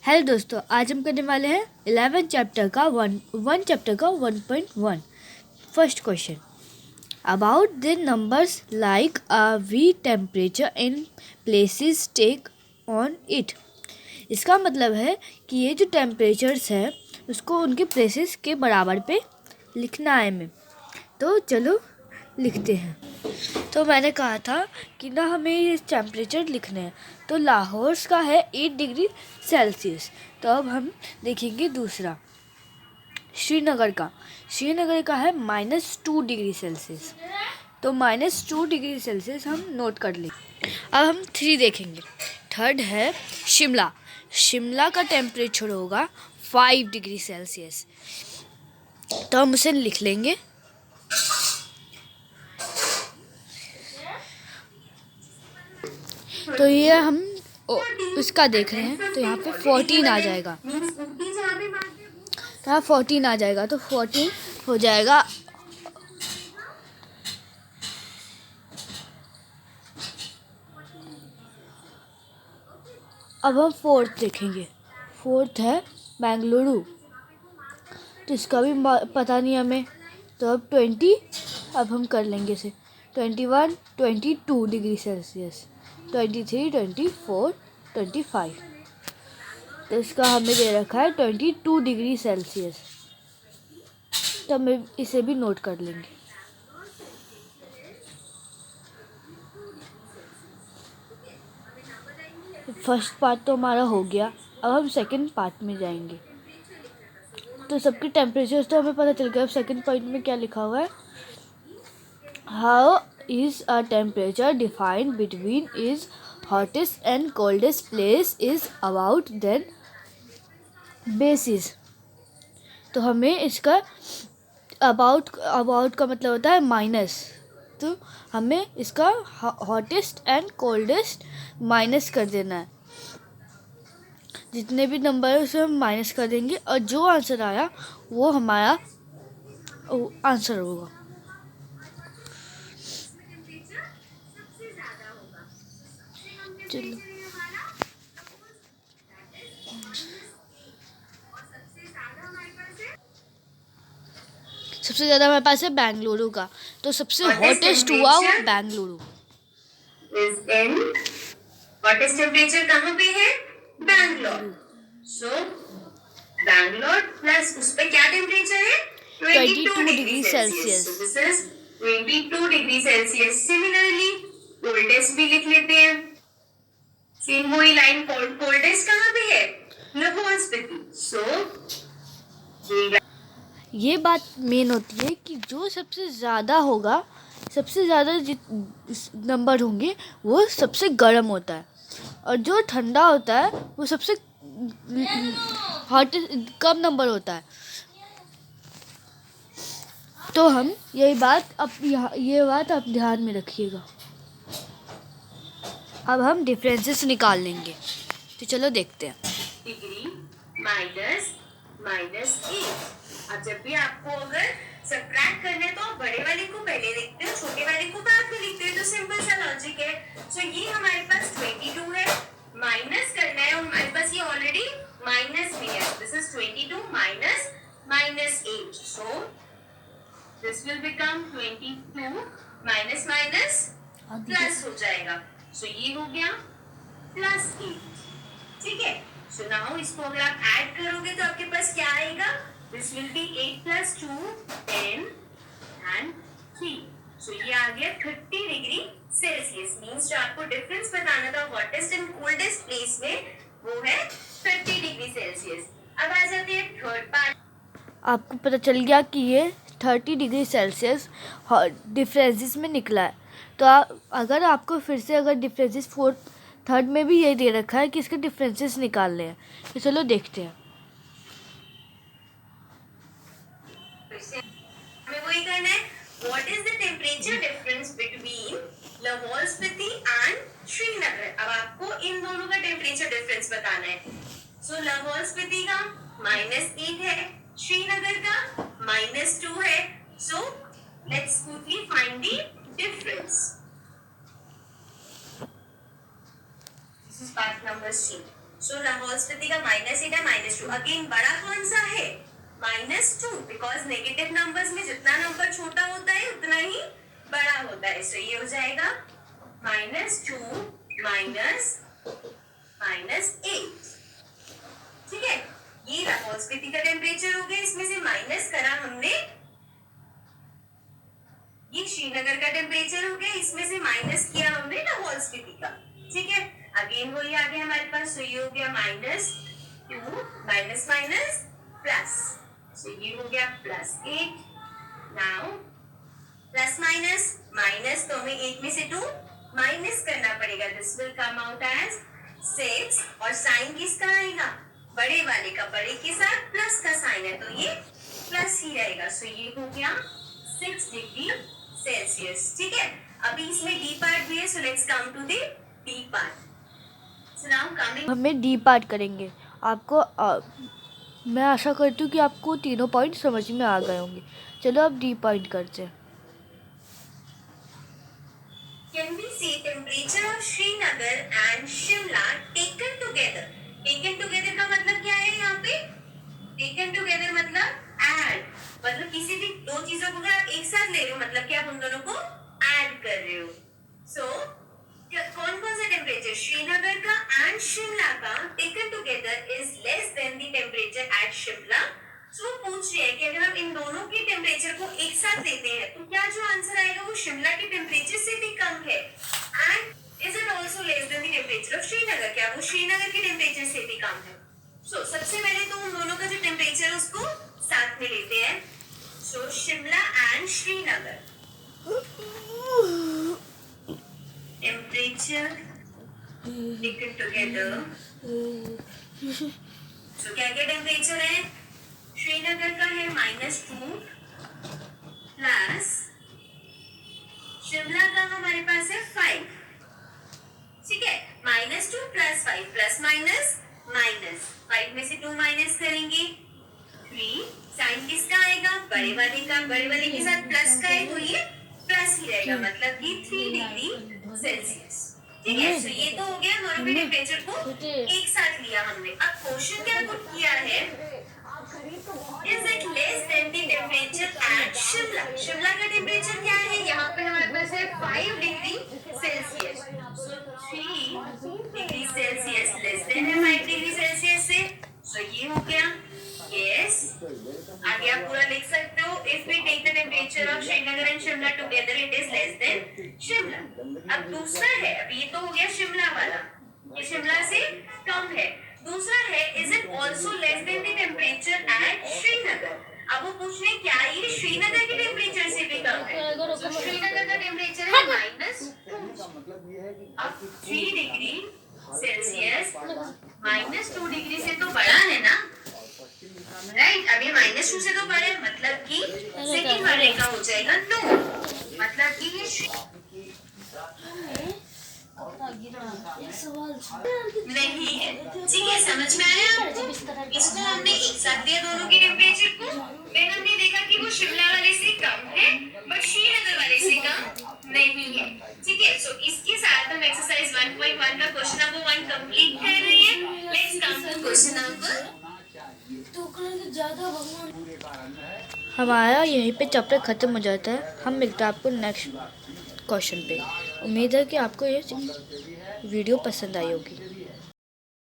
Hello दोस्तों, आज हम करने वाले हैं 11 चैप्टर का 1.1 first question about the numbers like we temperature in places take on it. इसका मतलब है कि ये जो टेम्परेचर्स है उसको उनके प्लेसेस के बराबर पे लिखना है हमें। तो चलो लिखते हैं। तो मैंने कहा था कि ना हमें ये टेम्परेचर लिखने हैं। तो लाहौर का है 8 डिग्री सेल्सियस। तो अब हम देखेंगे दूसरा श्रीनगर का है -2 डिग्री सेल्सियस। तो -2 डिग्री सेल्सियस हम नोट कर लेंगे। अब हम 3 देखेंगे। थर्ड है शिमला का टेम्परेचर होगा 5 डिग्री सेल्सियस। तो हम उसे लिख लेंगे। तो ये हम इसका देख रहे हैं तो यहाँ पे 14 आ जाएगा। तो यहाँ 14 आ जाएगा, तो 14 हो जाएगा। अब हम फोर्थ देखेंगे। फोर्थ है बेंगलुरु। तो इसका भी पता नहीं हमें। तो अब 20 अब हम कर लेंगे इसे। 21 22 डिग्री सेल्सियस, 23 24 25। तो इसका हमें दे रखा है 22 डिग्री सेल्सियस। तो हम इसे भी नोट कर लेंगे। फर्स्ट पार्ट तो हमारा हो गया। अब हम सेकंड पार्ट में जाएंगे। तो सबके टेम्परेचर्स तो हमें पता चल गया। अब सेकंड पॉइंट में क्या लिखा हुआ है, how is a temperature defined between is hottest and coldest place is about then basis. तो हमें इसका अबाउट का मतलब होता है माइनस। तो हमें इसका हॉटेस्ट एंड कोल्डेस्ट माइनस कर देना है। जितने भी नंबर है उसे हम माइनस कर देंगे और जो आंसर आया वो हमारा आंसर होगा। चलो सबसे ज़्यादा हमारे पास है बेंगलुरु का। तो सबसे हॉटेस्ट हुआ वो बेंगलुरु। हॉटेस्ट टेम्परेचर कहाँ पे है? बैंगलोर। सो बैंगलोर प्लस उस पे क्या टेम्परेचर है? 22 degree Celsius. So this is 22 degree Celsius. Similarly coldest भी लिख लेते हैं। सेम वही लाइन, कोल्डेस्ट कहाँ पे है? लाहौर स्पीति। ये बात मेन होती है कि जो सबसे ज़्यादा होगा, सबसे ज़्यादा नंबर होंगे वो सबसे गर्म होता है, और जो ठंडा होता है वो सबसे हॉट कम नंबर होता है। तो हम ये बात आप ध्यान में रखिएगा। अब हम डिफरेंसेस निकाल लेंगे। तो चलो देखते हैं। Degree minus 8। अब जब भी आपको अगर सबट्रैक्ट करना है तो आप बड़े वाले को पहले लिखते हो, छोटे वाले को बाद में लिखते हो। तो सिंपल सा लॉजिक है। सो ये हमारे पास 22 है, माइनस करना है और हमारे पास ये ऑलरेडी माइनस में है। This is 22 minus 8। So this will become 22 minus plus हो जाएगा। सो ये हो गया +8। ठीक है। सो नाउ इसको अगर आप ऐड करोगे तो आपके पास क्या आएगा? This will be 8 + 2 10 and 3। सो ये आ गया 30 डिग्री सेल्सियस। मींस जो आपको डिफरेंस बताना था हॉटेस्ट एंड कोल्डेस्ट प्लेस में, वो है 30 डिग्री सेल्सियस। अब आ जाते हैं थर्ड पार्ट। आपको पता चल गया कि ये 30 डिग्री सेल्सियस डिफरेंसेस में निकला है। तो अगर आपको फिर से अगर डिफरेंसेस थर्ड में भी ये दे रखा है कि इसके डिफरेंसेस निकालने हैं, तो चलो देखते हैं। हमें वही करना है। What is the temperature difference between Lahore Spiti and Srinagar? अब आपको इन दोनों का टेम्परेचर डिफरेंस बताना है। सो लाहौर स्पीति का -8 है, श्रीनगर का -2 है। So let's quickly find the difference. This is part number C. सो लाहौल स्पीति का -8 है -2। अगेन बड़ा कौन सा है? -2, बिकॉज नेगेटिव नंबर्स में जितना नंबर छोटा होता है उतना ही बड़ा होता है। सो ये हो जाएगा -2 -8। ठीक है, ये लाहौल स्पीति का टेम्परेचर हो गया। इसमें से माइनस करा हमने, ये श्रीनगर का टेम्परेचर हो गया। इसमें से माइनस किया हमने लाहौल स्पीति का। ठीक है, अगेन वही आ गया हमारे पास। तो ये हो गया -2 माइनस माइनस प्लस। सो ये हो गया +8। नाउ प्लस माइनस माइनस, तो हमें 8 में से 2 माइनस करना पड़ेगा। This will come out as 6। और साइन किसका आएगा? बड़े वाले का। बड़े के साथ प्लस का साइन है तो ये प्लस ही रहेगा। सो ये हो गया 6 डिग्री सेल्सियस। ठीक है, अभी इसमें डी पार्ट भी है। So let's come to the D part. So now coming, हमें डी पार्ट करेंगे। आपको मैं आशा करती हूँ कि आपको तीनों पॉइंट समझ में आ गए होंगे। चलो अब डी पॉइंट करते हैं। can we see temperature of Srinagar and Shimla taken together? Taken together का मतलब क्या है यहाँ पे? Taken together मतलब add, मतलब किसी भी दो चीजों को अगर आप एक साथ ले रहे हो मतलब कि आप उन दोनों को add कर रहे हो। So कौन कौन सा टेम्परेचर? श्रीनगर का एंड शिमला का taken together is less than the temperature at Shimla. So पूछ रहे हैं कि अगर हम इन दोनों के टेम्परेचर को एक साथ लेते हैं तो क्या जो आंसर आएगा वो शिमला के टेम्परेचर से भी कम है। And is it also less than the temperature of Srinagar? क्या वो श्रीनगर के टेम्परेचर से भी कम है? सो सबसे पहले तो उन दोनों का जो टेम्परेचर है उसको साथ में लेते हैं। So Shimla and Srinagar temperature taken together. So क्या क्या टेम्परेचर है? श्रीनगर का है -2 प्लस शिमला का हमारे पास है 5। ठीक है, -2 + 5 प्लस माइनस माइनस, 5 में से 2 माइनस करेंगे 3। साइन किसका आएगा? बड़े वाले का। बड़े वाले के साथ प्लस का है तो ये प्लस ही रहेगा, मतलब कि 3 डिग्री सेल्सियस। ठीक है, सो ये तो हो गया दोनों के टेम्परेचर को एक साथ लिया हमने। अब क्वेश्चन क्या पुट किया है? Is it less than the temperature at Shimla? Shimla का टेम्परेचर क्या है? यहाँ पे हमारे पास है 5 डिग्री सेल्सियस। सो 3 डिग्री सेल्सियस लेस देन है 5 डिग्री सेल्सियस से। सो ये हो गया यस। आगे आप पूरा लिख सकते हो। If we take the temperature of Srinagar and Shimla together it is less than Shimla. अब दूसरा है, अभी ये तो हो गया शिमला वाला, ये शिमला से कम है। दूसरा है is it also less than the temperature eight Srinagar? अब वो पूछ रहे क्या ये श्रीनगर के टेम्परेचर से भी कम है? तो श्रीनगर का टेम्परेचर है -2। अब 3 डिग्री सेल्सियस -2 डिग्री से तो बड़ा है ना, राइट? अब ये -2 से तो बड़ा है, मतलब कि सेकंड वाले का हो जाएगा 2, मतलब कि ये नहीं है। ठीक है, समझ में आया आपको? इसको हमने एक साथ दिया दोनों के टेम्परेचर को, फिर हमने देखा कि वो शिमला वाले से कम है बट श्रीनगर वाले से कम नहीं है। ठीक है, सो इसके साथ हम एक्सरसाइज 1.1 का क्वेश्चन नंबर 1 कंप्लीट कर रहे हैं। Let's come to question number. हमारा यहीं पे चैप्टर ख़त्म हो जाता है। हम मिलते हैं आपको नेक्स्ट क्वेश्चन पे। उम्मीद है कि आपको ये वीडियो पसंद आई होगी।